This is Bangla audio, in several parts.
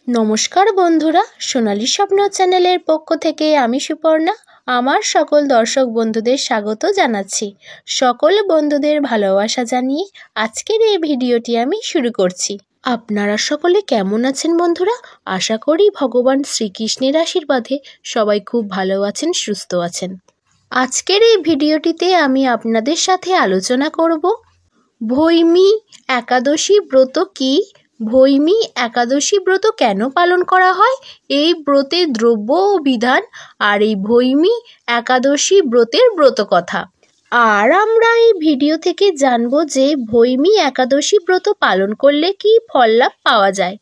নমস্কার বন্ধুরা, সোনালী স্বপ্ন চ্যানেলের পক্ষ থেকে আমি সুপর্ণা আমার সকল দর্শক বন্ধুদের স্বাগত জানাচ্ছি। সকল বন্ধুদের ভালোবাসা জানিয়ে আজকের এই ভিডিওটি আমি শুরু করছি। আপনারা সকলে কেমন আছেন বন্ধুরা? আশা করি ভগবান শ্রীকৃষ্ণের আশীর্বাদে সবাই খুব ভালো আছেন, সুস্থ আছেন। আজকের এই ভিডিওটিতে আমি আপনাদের সাথে আলোচনা করব ভৈমী একাদশী ব্রত কি, ভৈমী একাদশী ব্রত কেন পালন করা হয়, এই ব্রতের দ্রব্য ও বিধান, আর এই ভৈমী একাদশী ব্রতের ব্রত কথা। আর আমরা এই ভিডিও থেকে জানবো যে ভৈমী একাদশী ব্রত পালন করলে কি ফল লাভ পাওয়া যায়।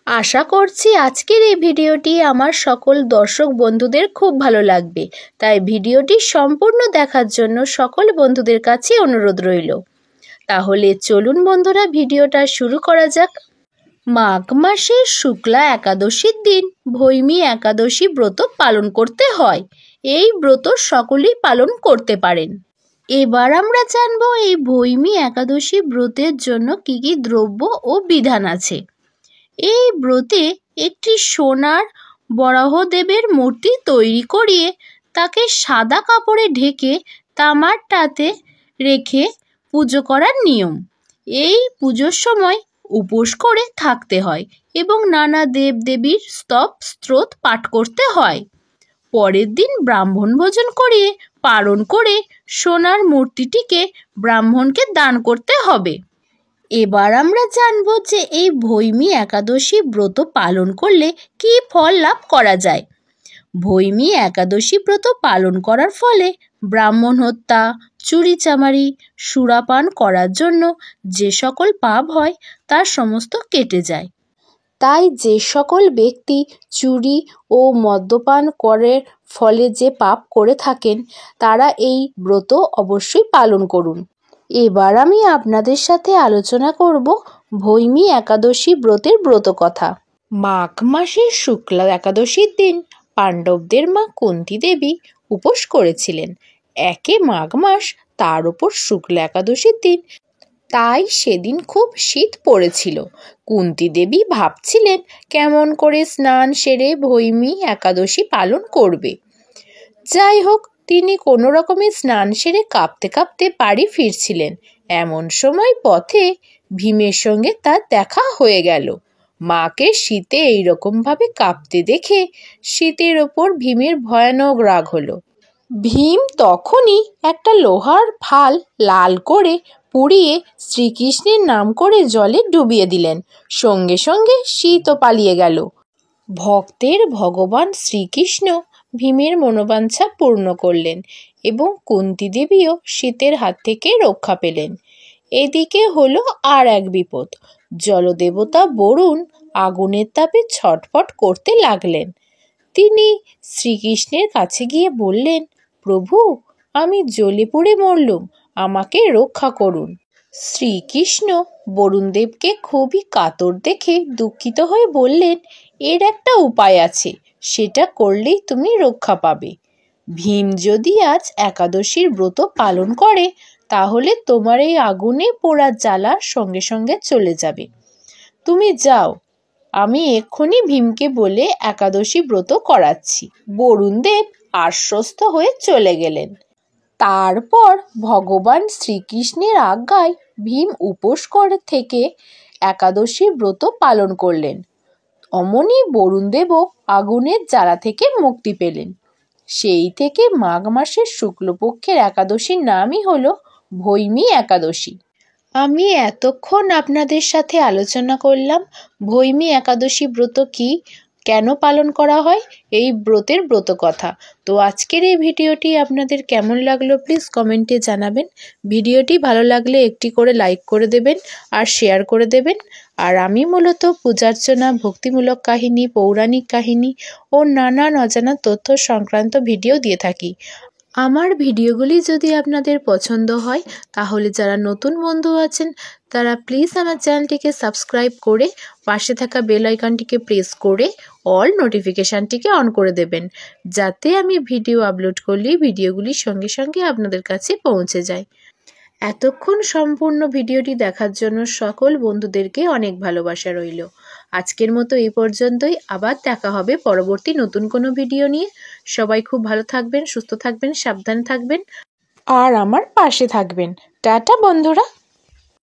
আশা করছি আজকের এই ভিডিওটি আমার সকল দর্শক বন্ধুদের খুব ভালো লাগবে, তাই ভিডিওটি সম্পূর্ণ দেখার জন্য সকল বন্ধুদের কাছে অনুরোধ রইল। তাহলে চলুন বন্ধুরা, ভিডিওটা শুরু করা যাক। মাঘ মাসের শুক্লা একাদশীর দিন ভৈমী একাদশী ব্রত পালন করতে হয়। এই ব্রত সকলেই পালন করতে পারেন। এবার আমরা জানবো এই ভৈমী একাদশী ব্রতের জন্য কি কি দ্রব্য ও বিধান আছে। এই ব্রতে একটি সোনার বরাহদেবের মূর্তি তৈরি করিয়ে তাকে সাদা কাপড়ে ঢেকে তামারটাতে রেখে পুজো করার নিয়ম। এই পুজোর সময় উপোস করে থাকতে হয় এবং নানা দেবদেবীর স্তোত্র পাঠ করতে হয়। পরের দিন ব্রাহ্মণ ভোজন করিয়ে পালন করে সোনার মূর্তিটিকে ব্রাহ্মণকে দান করতে হবে। এবার আমরা জানব যে এই ভৈমী একাদশী ব্রত পালন করলে কি ফল লাভ করা যায়। ভৈমী একাদশী ব্রত পালন করার ফলে ব্রাহ্মণ হত্যা, চুরিচামারি, সুরাপান করার জন্য যে সকল পাপ হয় তার সমস্ত কেটে যায়। তাই যে সকল ব্যক্তি চুরি ও মদ্যপান করার ফলে যে পাপ করে থাকেন তারা এই ব্রত অবশ্যই পালন করুন। এবার আমি আপনাদের সাথে আলোচনা করব ভৈমী একাদশী ব্রতের ব্রত কথা। মাঘ মাসের শুক্লা একাদশীর দিন পাণ্ডবদের মা কুন্তী দেবী উপোস করেছিলেন। একে মাঘ মাস, তার উপর শুক্লা একাদশীর দিন, তাই সেদিন খুব শীত পড়েছিল। কুন্তী দেবী ভাবছিলেন কেমন করে স্নান সেরে ভৈমী একাদশী পালন করবে। যাই হোক, তিনি কোনো রকমে স্নান সেরে কাঁপতে কাঁপতে বাড়ি ফিরছিলেন। এমন সময় পথে ভীমের সঙ্গে তার দেখা হয়ে গেল। মাকে শীতে এইরকমভাবে কাঁপতে দেখে শীতের ওপর ভীমের ভয়ানক রাগ হলো। ভীম তখনই একটা লোহার ফাল লাল করে পুড়িয়ে শ্রীকৃষ্ণের নাম করে জলে ডুবিয়ে দিলেন। সঙ্গে সঙ্গে শীতও পালিয়ে গেল। ভক্তের ভগবান শ্রীকৃষ্ণ ভীমের মনোবাঞ্ছা পূর্ণ করলেন এবং কুন্তী দেবীও শীতের হাত থেকে রক্ষা পেলেন। এদিকে হলো আর এক বিপদ। জলদেবতা বরুণ আগুনের তাপে ছটফট করতে লাগলেন। তিনি শ্রীকৃষ্ণের কাছে গিয়ে বললেন, প্রভু, আমি জ্বলে পুড়ে মরলুম, আমাকে রক্ষা করুন। শ্রীকৃষ্ণ বরুণদেবকে খুবই কাতর দেখে দুঃখিত হয়ে বললেন, এর একটা উপায় আছে, সেটা করলেই তুমি রক্ষা পাবে। ভীম যদি আজ একাদশীর ব্রত পালন করে তাহলে তোমার এই আগুনে পোড়া জ্বালা সঙ্গে সঙ্গে চলে যাবে। তুমি যাও, আমি এক্ষুনি ভীমকে বলে একাদশী ব্রত করাচ্ছি। বরুণদেব আশ্বস্ত হয়ে চলে গেলেন। তারপর ভগবান শ্রীকৃষ্ণের আজ্ঞায় ভীম উপোস করে থেকে একাদশী ব্রত পালন করলেন। অমনি বরুণদেবও আগুনের জ্বালা থেকে মুক্তি পেলেন। সেই থেকে মাঘ মাসের শুক্লপক্ষের একাদশীর নামই হলো ভৈমী একাদশী। আমি এতক্ষণ আপনাদের সাথে আলোচনা করলাম ভৈমী একাদশী ব্রত কি, কেন পালন করা হয়, এই ব্রতের ব্রত কথা। তো আজকের এই ভিডিওটি আপনাদের কেমন লাগলো প্লিজ কমেন্টে জানাবেন। ভিডিওটি ভালো লাগলে একটি করে লাইক করে দেবেন আর শেয়ার করে দেবেন। আর আমি মূলত পূজার্চনা, ভক্তিমূলক কাহিনী, পৌরাণিক কাহিনী ও নানান অজানা তথ্য সংক্রান্ত ভিডিও দিয়ে থাকি। আমার ভিডিওগুলি যদি আপনাদের পছন্দ হয় তাহলে যারা নতুন বন্ধু আছেন তারা প্লিজ আমার চ্যানেলটিকে সাবস্ক্রাইব করে পাশে থাকা বেল আইকনটিকে প্রেস করে অল নোটিফিকেশানটিকে অন করে দেবেন, যাতে আমি ভিডিও আপলোড করলেই ভিডিওগুলি সঙ্গে সঙ্গে আপনাদের কাছে পৌঁছে যায়। এতক্ষণ সম্পূর্ণ ভিডিওটি দেখার জন্য সকল বন্ধুদেরকে অনেক ভালোবাসা রইল। আজকের মতো এই পর্যন্তই। আবার দেখা হবে পরবর্তী নতুন কোনো ভিডিও নিয়ে। সবাই খুব ভালো থাকবেন, সুস্থ থাকবেন, সাবধানে থাকবেন আর আমার পাশে থাকবেন। টাটা বন্ধুরা।